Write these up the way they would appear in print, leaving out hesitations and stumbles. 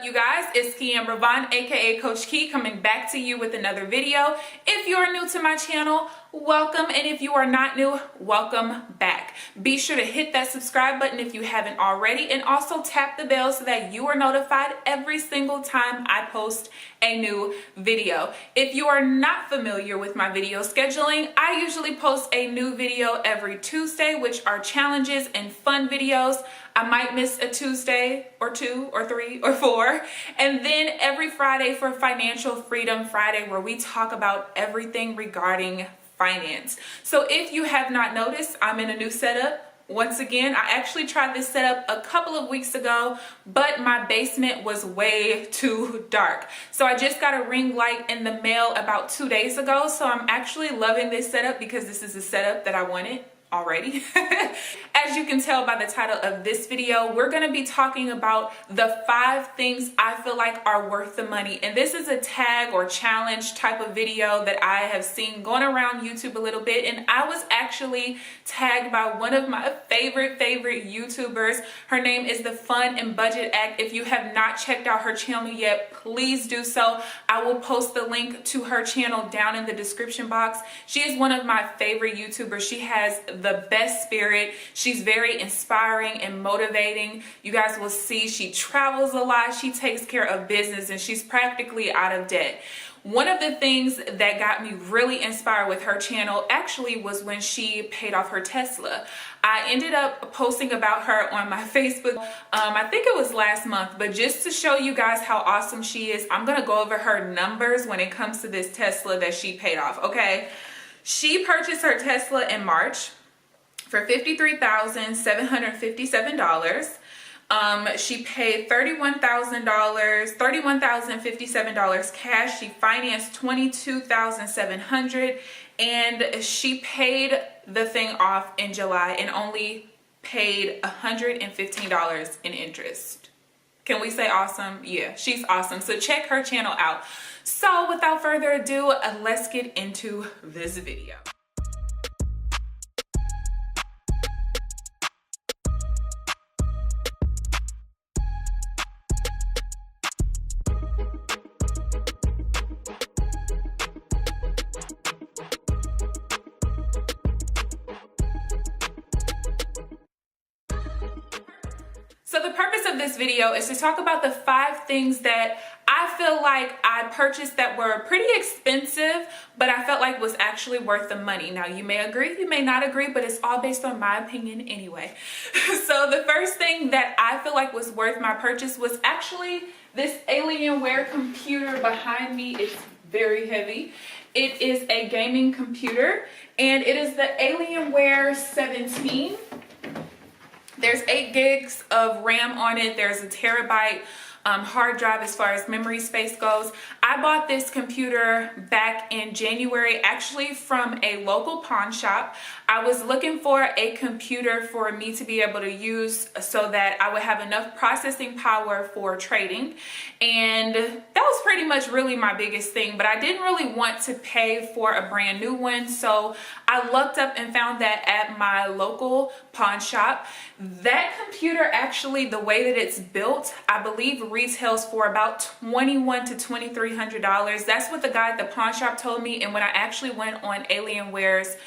up, you guys? It's KeAmber Vaughn, aka Coach Ke, coming back to you with another video. If you are new to my channel, welcome, and if you are not new, welcome back. Be sure to hit that subscribe button if you haven't already, and also tap the bell so that you are notified every single time I post a new video. If you are not familiar with my video scheduling, I usually post a new video every Tuesday, which are challenges and fun videos. I might miss a Tuesday or 2 or 3 or 4, and then every Friday for Financial Freedom Friday, where we talk about everything regarding finance. So if you have not noticed, I'm in a new setup. Once again, I actually tried this setup a couple of weeks ago, but my basement was way too dark. So I just got a ring light in the mail about 2 days ago. So I'm actually loving this setup because this is the setup that I wanted already. As you can tell by the title of this video, we're going to be talking about the 5 things I feel like are worth the money. And this is a tag or challenge type of video that I have seen going around YouTube a little bit. And I was actually tagged by one of my favorite YouTubers. Her name is The Fun and Budget Act. If you have not checked out her channel yet, please do so. I will post the link to her channel down in the description box. She is one of my favorite YouTubers. She has the best spirit. She's very inspiring and motivating. You guys will see she travels a lot. She takes care of business, and she's practically out of debt. One of the things that got me really inspired with her channel actually was when she paid off her Tesla. I ended up posting about her on my Facebook, I think it was last month, but just to show you guys how awesome she is, I'm gonna go over her numbers when it comes to this Tesla that she paid off, okay? She purchased her Tesla in March for $53,757. She paid $31,057 cash. She financed $22,700, and she paid the thing off in July and only paid $115 in interest. Can we say awesome? Yeah, she's awesome. So check her channel out. So without further ado, let's get into this video. So the purpose of this video is to talk about the 5 things that I feel like I purchased that were pretty expensive, but I felt like was actually worth the money. Now, you may agree, you may not agree, but it's all based on my opinion anyway. So the first thing that I feel like was worth my purchase was actually this Alienware computer behind me. It's very heavy. It is a gaming computer, and it is the Alienware 17. There's 8 gigs of RAM on it. There's a terabyte hard drive as far as memory space goes. I bought this computer back in January, actually from a local pawn shop. I was looking for a computer for me to be able to use so that I would have enough processing power for trading. And that was pretty much really my biggest thing, but I didn't really want to pay for a brand new one. So I looked up and found that at my local pawn shop. That computer, actually, the way that it's built, I believe retails for about $2,100 to $2,300. That's what the guy at the pawn shop told me. And when I actually went on Alienware's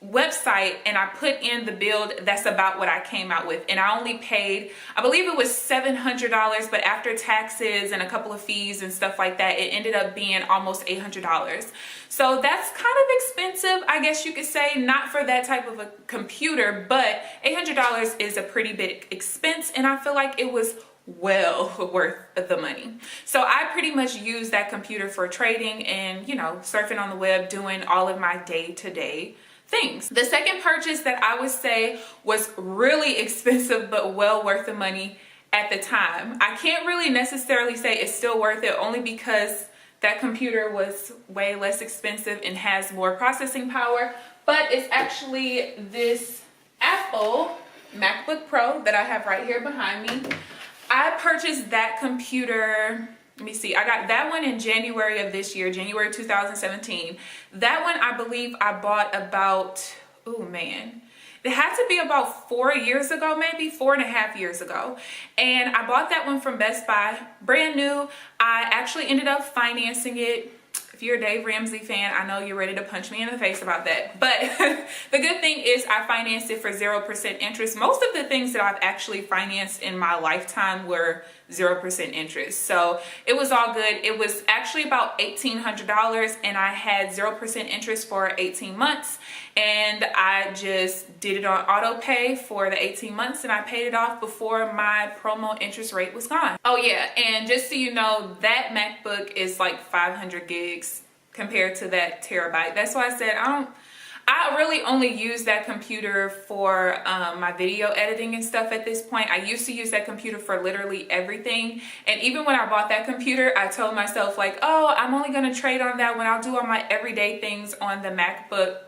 website and I put in the build, that's about what I came out with. And I only paid, I believe it was $700, but after taxes and a couple of fees and stuff like that, it ended up being almost $800. So that's kind of expensive, I guess you could say, not for that type of a computer, but $800 is a pretty big expense, and I feel like it was well worth the money. So I pretty much use that computer for trading and, you know, surfing on the web, doing all of my day-to-day things. The second purchase that I would say was really expensive but well worth the money at the time. I can't really necessarily say it's still worth it, only because that computer was way less expensive and has more processing power, but it's actually this Apple MacBook Pro that I have right here behind me. I purchased that computer, let me see, I got that one in January of this year, January 2017. That one, I believe I bought about, oh man, It had to be about 4 years ago, maybe 4.5 years ago. And I bought that one from Best Buy, brand new. I actually ended up financing it. If you're a Dave Ramsey fan, I know you're ready to punch me in the face about that. But the good thing is I financed it for 0% interest. Most of the things that I've actually financed in my lifetime were 0% interest. So it was all good. It was actually about $1,800 and I had 0% interest for 18 months. And I just did it on auto pay for the 18 months and I paid it off before my promo interest rate was gone. Oh yeah, and just so you know, that MacBook is like 500 gigs compared to that terabyte. That's why I said I really only use that computer for my video editing and stuff at this point. I used to use that computer for literally everything. And even when I bought that computer, I told myself like, oh, I'm only gonna trade on that when I'll do all my everyday things on the MacBook.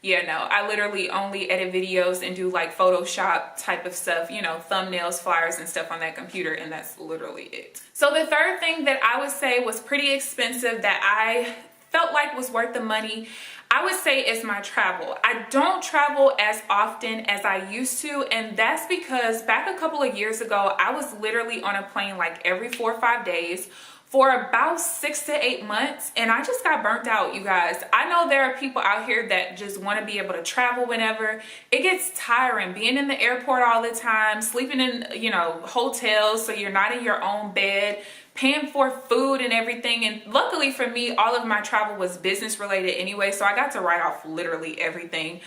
Yeah, no, I literally only edit videos and do like Photoshop type of stuff, you know, thumbnails, flyers and stuff on that computer, and that's literally it. So the third thing that I would say was pretty expensive that I felt like was worth the money, I would say is my travel. I don't travel as often as I used to, and that's because back a couple of years ago, I was literally on a plane like every 4 or 5 days for about 6 to 8 months, and I just got burnt out, you guys. I know there are people out here that just want to be able to travel whenever. It gets tiring being in the airport all the time, sleeping in, you know, hotels so you're not in your own bed, paying for food and everything. And luckily for me, all of my travel was business related anyway, so I got to write off literally everything.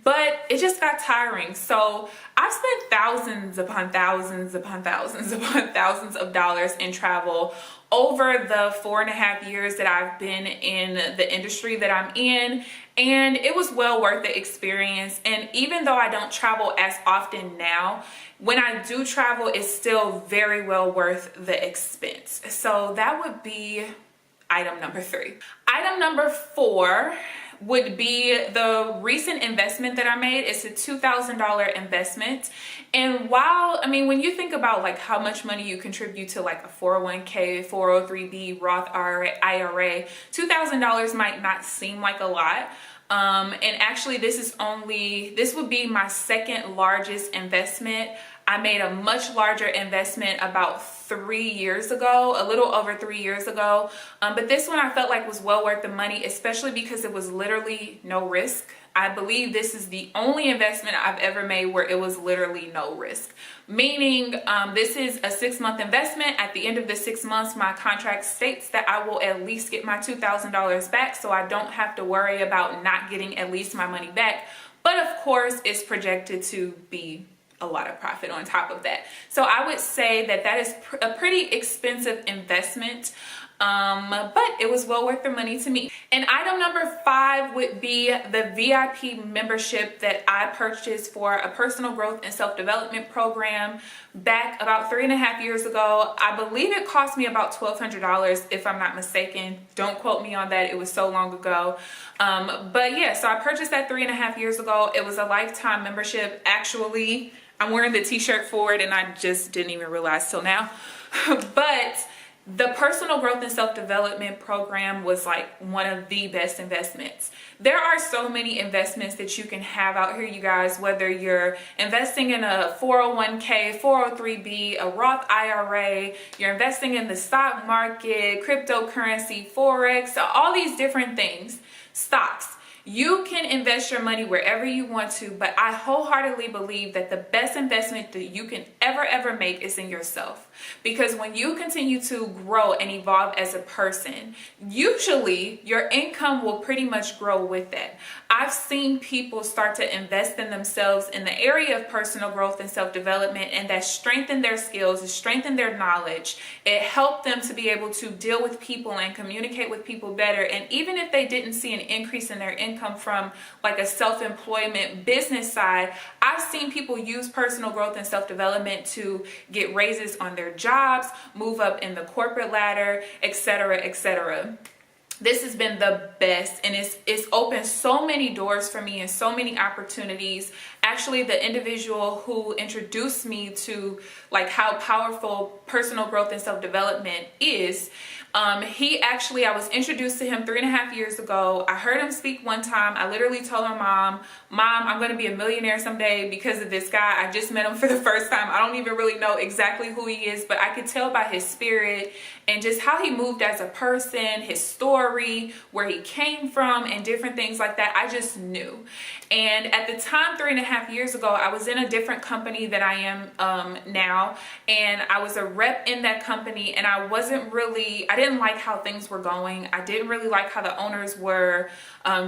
But it just got tiring. So I've spent thousands upon thousands upon thousands upon thousands of dollars in travel over the 4.5 years that I've been in the industry that I'm in. And it was well worth the experience. And even though I don't travel as often now, when I do travel, it's still very well worth the expense. So that would be item number 3. Item number 4 would be the recent investment that I made. It's a $2,000 investment. And while, I mean, when you think about like how much money you contribute to like a 401k, 403b, Roth IRA, $2,000 might not seem like a lot. And actually this would be my second largest investment. I made a much larger investment about 3 years ago, a little over 3 years ago. But this one I felt like was well worth the money, especially because it was literally no risk. I believe this is the only investment I've ever made where it was literally no risk. Meaning this is a 6-month investment. At the end of the 6 months, my contract states that I will at least get my $2,000 back, so I don't have to worry about not getting at least my money back. But of course, it's projected to be a lot of profit on top of that. So I would say that that is a pretty expensive investment, but it was well worth the money to me. And item number 5 would be the VIP membership that I purchased for a personal growth and self-development program back about 3.5 years ago. I believe it cost me about $1,200 if I'm not mistaken. Don't quote me on that. It was so long ago. But yeah, so I purchased that 3.5 years ago. It was a lifetime membership. Actually, I'm wearing the t-shirt for it and I just didn't even realize till now. But the personal growth and self-development program was like one of the best investments. There are so many investments that you can have out here, you guys, whether you're investing in a 401k, 403b, a Roth IRA, you're investing in the stock market, cryptocurrency, Forex, all these different things, stocks. You can invest your money wherever you want to, but I wholeheartedly believe that the best investment that you can ever make is in yourself. Because when you continue to grow and evolve as a person, usually your income will pretty much grow with that. I've seen people start to invest in themselves in the area of personal growth and self-development, and that strengthened their skills, it strengthened their knowledge. It helped them to be able to deal with people and communicate with people better. And even if they didn't see an increase in their income from like a self-employment business side, I've seen people use personal growth and self-development to get raises on their jobs, move up in the corporate ladder, etc., etc. This has been the best, and it's opened so many doors for me and so many opportunities. Actually, the individual who introduced me to like how powerful personal growth and self-development is, I was introduced to him 3.5 years ago. I heard him speak one time. I literally told my mom, I'm going to be a millionaire someday because of this guy. I just met him for the first time. I don't even really know exactly who he is, but I could tell by his spirit and just how he moved as a person, his story, where he came from, and different things like that. I just knew. And at the time, 3.5 years ago, I was in a different company that I am now, and I was a rep in that company, and I didn't like how things were going. I didn't really like how the owners were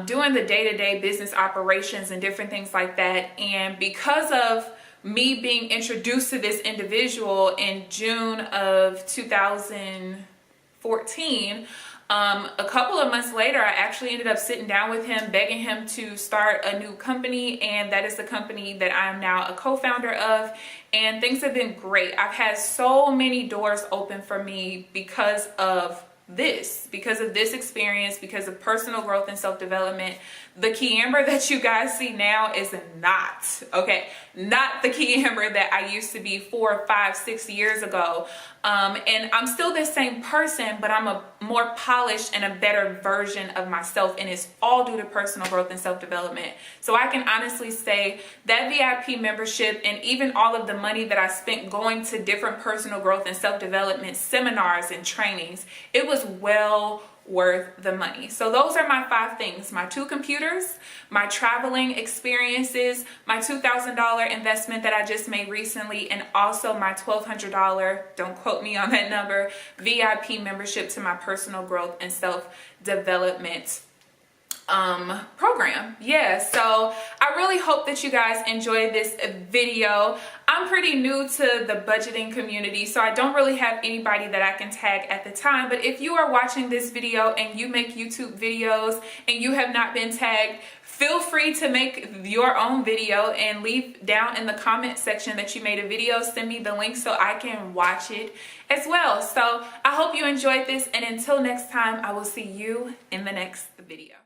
doing the day-to-day business operations and different things like that. And because of me being introduced to this individual in June of 2014, a couple of months later, I actually ended up sitting down with him, begging him to start a new company, and that is the company that I'm now a co-founder of, and things have been great. I've had so many doors open for me because of this experience, because of personal growth and self-development. The KeAmber that you guys see now is not the KeAmber that I used to be 4, 5, 6 years ago. And I'm still the same person, but I'm a more polished and a better version of myself, and it's all due to personal growth and self-development. So I can honestly say that VIP membership and even all of the money that I spent going to different personal growth and self-development seminars and trainings, it was well worth the money. So those are my 5 things: my 2 computers, my traveling experiences, my $2,000 investment that I just made recently, and also my $1,200, don't quote me on that number, VIP membership to my personal growth and self-development program. Yeah, so I really hope that you guys enjoyed this video. I'm pretty new to the budgeting community, so I don't really have anybody that I can tag at the time, but if you are watching this video and you make YouTube videos and you have not been tagged, feel free to make your own video and leave down in the comment section that you made a video. Send me the link so I can watch it as well. So I hope you enjoyed this, and until next time, I will see you in the next video.